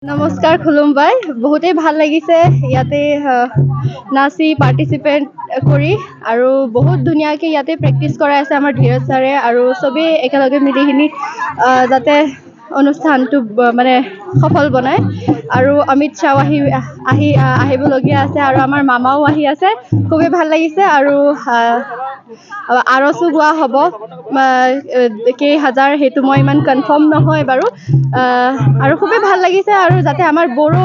নমস্কাৰ খুলুমবাই বহুতেই ভাল লাগিছে ইয়াতে নাচি পাৰ্টিচিপেট কৰি আৰু বহুত ধুনীয়াকৈ ইয়াতে প্ৰেক্টিচ কৰাই আছে আমাৰ ধীৰজ ছাৰে আৰু চবেই একেলগে মিলিখিনি যাতে অনুষ্ঠানটো মানে সফল বনায় আৰু অমিত শ্বাহ আহিবলগীয়া আছে আৰু আমাৰ মামাও আহি আছে খুবেই ভাল লাগিছে আৰু আৰচো গোৱা হ'ব কেইহাজাৰ সেইটো মই ইমান কনফাৰ্ম নহয় বাৰু আৰু খুবেই ভাল লাগিছে আৰু যাতে আমাৰ বড়ো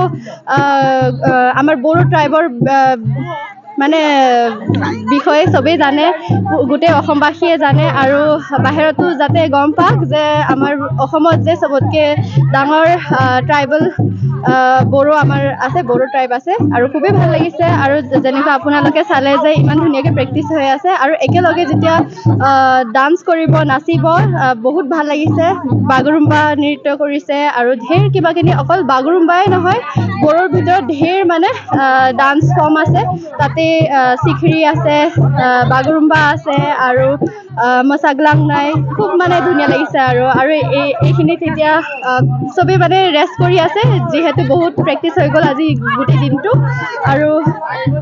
ট্ৰাইবৰ মানে বিষয়ে চবেই জানে গোটেই অসমবাসীয়ে জানে আৰু বাহিৰতো যাতে গম পাওক যে আমাৰ অসমত যে চবতকৈ ডাঙৰ ট্ৰাইবেল বড়ো আমাৰ আছে বড়ো ট্ৰাইব আছে আৰু খুবেই ভাল লাগিছে আৰু যেনেকৈ আপোনালোকে চালে যে ইমান ধুনীয়াকৈ প্ৰেক্টিচ হৈ আছে আৰু একেলগে যেতিয়া ডান্স কৰিব নাচিব বহুত ভাল লাগিছে বাগৰুম্বা নৃত্য কৰিছে আৰু ঢেৰ কিবাকিবি অকল বাগৰুম্বাই নহয় বড়োৰ ভিতৰত ঢেৰ মানে ডান্স ফৰ্ম আছে তাতে চিখৰি আছে বাগৰুম্বা আছে আৰু মচাগলাং নাই খুব মানে ধুনীয়া লাগিছে আৰু এইখিনিত এতিয়া চবেই মানে ৰেষ্ট কৰি আছে যিহেতু বহুত প্ৰেক্টিচ হৈ গ'ল আজি গোটেই দিনটো আৰু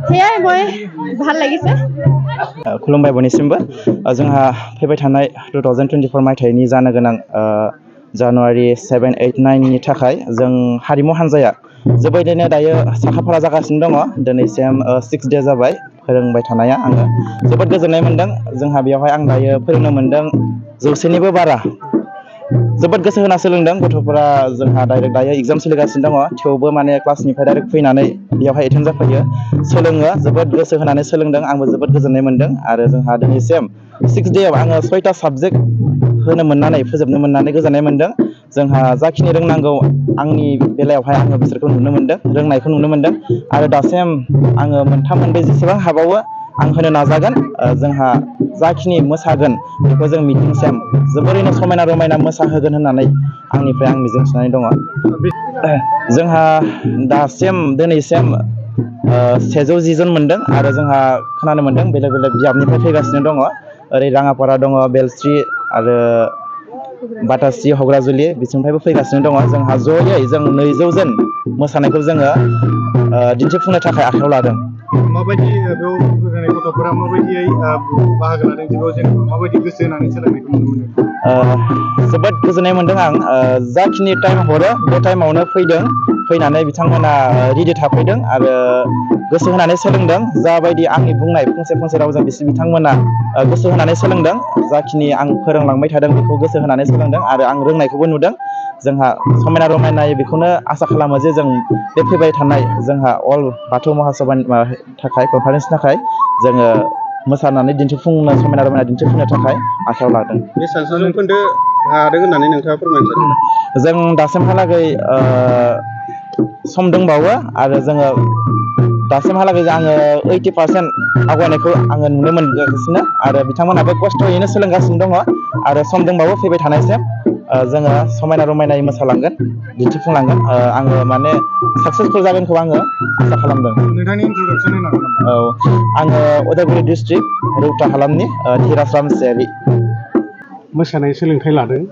সেয়াই মই ভাল লাগিছে खुलुमबाय बयनिसिमबो जोंहा फैबाय थानाय 2024 मायथाइनि जानो गोनां जानुवारि 7, 8, 9 नि थाखाय जों हारिमु हान्जाया जोबोरैनो दायो साखाफारा जागासिनो दङ दिनैसिम 6 डे जाबाय फोरोंबाय थानाया आङो जोबोद गोजोननाय मोन्दों जोंहा बेयावहाय आं दायो फोरोंनो मोन्दों 100निबो बारा जोबोद गोसो होना सोलोंदों गथ'फोरा जोंहा डाइरेक्ट दायो एग्जाम सोलिगासिनो दङ थेवबो माने क्लासनिफ्राय डाइरेक्ट फैनानै बेयावहाय एटेन्ड जाफैयो सोलोङो जोबोद गोसो होनानै सोलोंदों आंबो जोबोद गोजोननाय मोन्दों आरो जोंहा दिनैसिम 6 डेआव आङो 6टा साबजेक्ट होनो मोननानै फोजोबनो मोननानै गोजोननाय मोन्दों जोंहा जाखिनि रोंनांगौ आंनि बेलायावहाय आङो बिसोरखौ नुनो मोन्दों रोंनायखौ नुनो मोन्दों आरो दासिम आङो मोनथाम मोनब्रै जेसेबां हाबावो आं होनो नाजागोन जोंहा जाखिनि मोसागोन बेखौ जों मिटिंसिम जोबोरैनो समायना रमायना मोसाहोगोन होननानै आंनिफ्राय आं मिजिंथिनानै दङ जोंहा दासिम दिनैसिम 110 जन मोन्दों आरो जोंहा खोनानो मोन्दों बेलेग बेलेग बिजाबनिफ्राय फैगासिनो दङ ओरै राङापारा दङ बेलस्रि आरो बाटास्रि हग्राजुलि बिथिंनिफ्रायबो फैगासिनो दङ जोंहा ज'यै जों 200 जन मोसानायखौ जोङो दिन्थिफुंनो थाखाय आखायाव लादों माबायदि बेयाव फैनाय गथ'फोरा माबायदियै बाहागो लादों जेराव जेनेबा माबायदि गोसो होनानै सोलोंनायखौ नुनो मोन्दों जोबोद गोजोननाय मोन्दों आं जाखिनि टाइम हरो बे टाइमावनो फैनानै बिथांमोना रेडि थाफैदों आरो गोसो होनानै सोलोंदों जाबायदि आंनि बुंनाय फंसे रावजों बिथांमोना गोसो होनानै सोलोंदों जाखिनि आं फोरोंलांबाय थादों बेखौ गोसो होनानै सोलोंदों आरो आं रोंनायखौबो नुदों जोंहा समायना रमायनायै बेखौनो आसा खालामो जे जों बे फैबाय थानाय जोंहा अल बाथौ महासभानि थाखाय कनफारेन्सनि थाखाय जोङो मोसानानै दिन्थिफुंनो समायना रमायना दिन्थिफुंनो थाखाय आखायाव लादों बेसेबांसो जौखोन्दो हादों होननानै नोंथाङा फोरमायनो सानो जों दासिमहालागै सम दंबावो आरो जोङो दासिमहालागै आङो 80% आवगायनायखौ आङो नुनो मोनगासिनो आरो बिथांमोनाबो खस्थ'यैनो सोलोंगासिनो दङ आरो सम दंबावो फैबाय थानायसिम जोङो समायना रमायनायै मोसालांगोन दिन्थिफुंलांगोन आङो माने साक्सेसफुल जागोनखौ आङो आसा खालामदों नोंथांनि इन्ट्रडक्सन होनो हागोन नामा औ आङो उदालगुरि डिस्ट्रिक्ट रौता हालामनि धीराज रामसियारि मोसानाय सोलोंथाइ लादों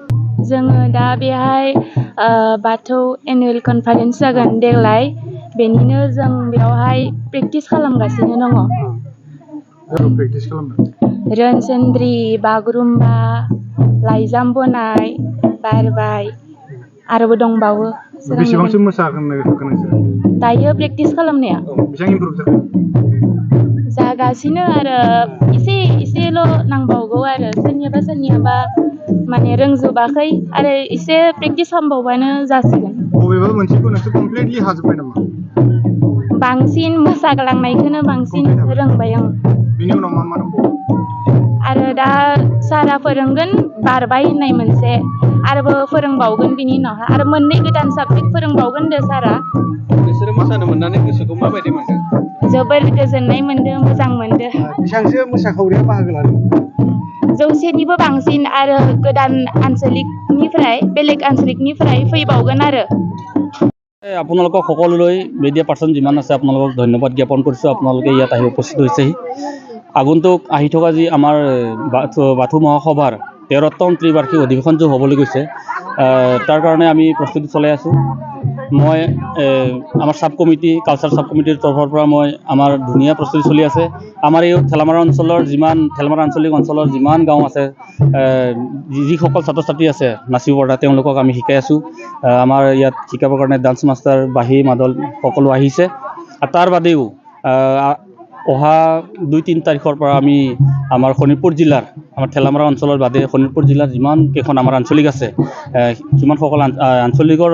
जोङो दा बेहाय बाथौ एनुवेल कनफारेन्स जागोन देग्लाय बेनिनो जों बेयावहाय प्रेक्टिस खालामगासिनो दङ प्रेक्टिस खालामदों रोनसोन्द्रि बागुरुम्बा लाइजाम बनाय बारबाय आरोबो दंबावो बेसेबांसो मोसागोन दायो प्रेक्टिस खालामनाया बेसेबां इमप्रुभ जाखो जागासिनो आरो एसेल' नांबावगौ आरो सोरनियाबा माने रोंजोबाखै आरो एसे प्रेक्टिस खालामबावबानो जासिगोन बबेबा मोनसेखौ नोंसोर कमप्लिटलि हाजोब्बाय नामा बांसिन मोसाग्लांनायखौनो बांसिन रोंबाय आं बिनि उनाव मा दंबावो आरो दा सारा फोरोंगोन बारबाय होननाय मोनसे आरोबो फोरोंबावगोन बिनि उनावहाय आरो मोननै गोदान साबजेक्ट फोरोंबावगोन दे सारा नोंसोरो मोसानो मोननानै गोसोखौ माबायदि मोनदों जोबोर गोजोननाय मोनदों मोजां मोनदों बेसेबांसो मोसाखावरिया बाहागो लादों 100निबो बांसिन आरो गोदान आঞ্চলিকनिफ्राय বেলেগ আঞ্চলিকनिफ्राय ফৈবাওগোন आरो আপোনালোকক সকলোলৈ মিডিয়া পাৰ্চন যিমান আছে আপোনালোকক ধন্যবাদ জ্ঞাপন কৰিছোঁ আপোনালোকে ইয়াত আহি উপস্থিত হৈছেহি আগন্তুক আহি থকা যি আমাৰ বাথৌ মহাসভাৰ 13তম ত্ৰিবাৰ্ষিক অধিৱেশন যে হ'বলৈ গৈছে তাৰ কাৰণে আমি প্ৰস্তুতি চলাই আছোঁ মই আমাৰ চাব কমিটি কালচাৰ চাব কমিটিৰ তৰফৰ পৰা মই আমাৰ ধুনীয়া প্ৰস্তুতি চলি আছে। আমাৰ এই ঠেলামাৰা আঞ্চলিক অঞ্চলৰ যিমান গাঁও আছে, যিসকল ছাত্ৰ ছাত্ৰী আছে নাচিব পৰা, তেওঁলোকক আমি শিকাই আছোঁ। আমাৰ ইয়াত শিকাবৰ কাৰণে ডান্স মাষ্টাৰ, বাঁহী, মাদল সকলো আহিছে। আৰু তাৰ বাদেও অহা 2-3 তাৰিখৰ পৰা আমি আমাৰ শোণিতপুৰ জিলাৰ, আমাৰ ঠেলামাৰা অঞ্চলৰ বাদে শোণিতপুৰ জিলাৰ যিমান কেইখন আমাৰ আঞ্চলিক আছে, সিমানসকল আঞ্চলিকৰ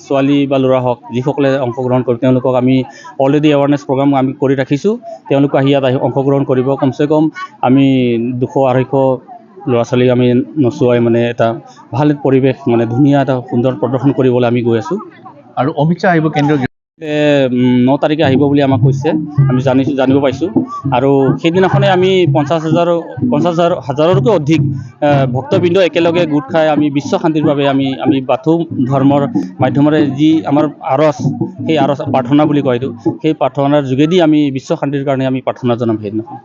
ছোৱালী বা ল'ৰা হওক, যিসকলে অংশগ্ৰহণ কৰিব, তেওঁলোকক আমি অলৰেডি এৱাৰনেছ প্ৰগ্ৰাম আমি কৰি ৰাখিছোঁ। তেওঁলোকে ইয়াত আহি অংশগ্ৰহণ কৰিব। কমচে কম আমি 200-250 ল'ৰা ছোৱালীক আমি নচুৱাই মানে এটা ভাল পৰিৱেশ, মানে ধুনীয়া এটা সুন্দৰ প্ৰদৰ্শন কৰিবলৈ আমি গৈ আছোঁ। আৰু অমিত শ্বাহ আহিব কেন্দ্ৰীয় 9 তাৰিখে আহিব বুলি আমাক কৈছে, আমি জানিব পাইছোঁ। আৰু সেইদিনাখনে আমি 50,000-হাজাৰতকৈ অধিক ভক্তবৃন্দ একেলগে গোট খাই আমি বিশ্ব শান্তিৰ বাবে আমি বাথৌ ধৰ্মৰ মাধ্যমেৰে যি আমাৰ আৰজ, সেই আৰজ প্ৰাৰ্থনা বুলি কয় এইটো, সেই প্ৰাৰ্থনাৰ যোগেদি আমি বিশ্ব শান্তিৰ কাৰণে আমি প্ৰাৰ্থনা জনাম সেইদিনাখন।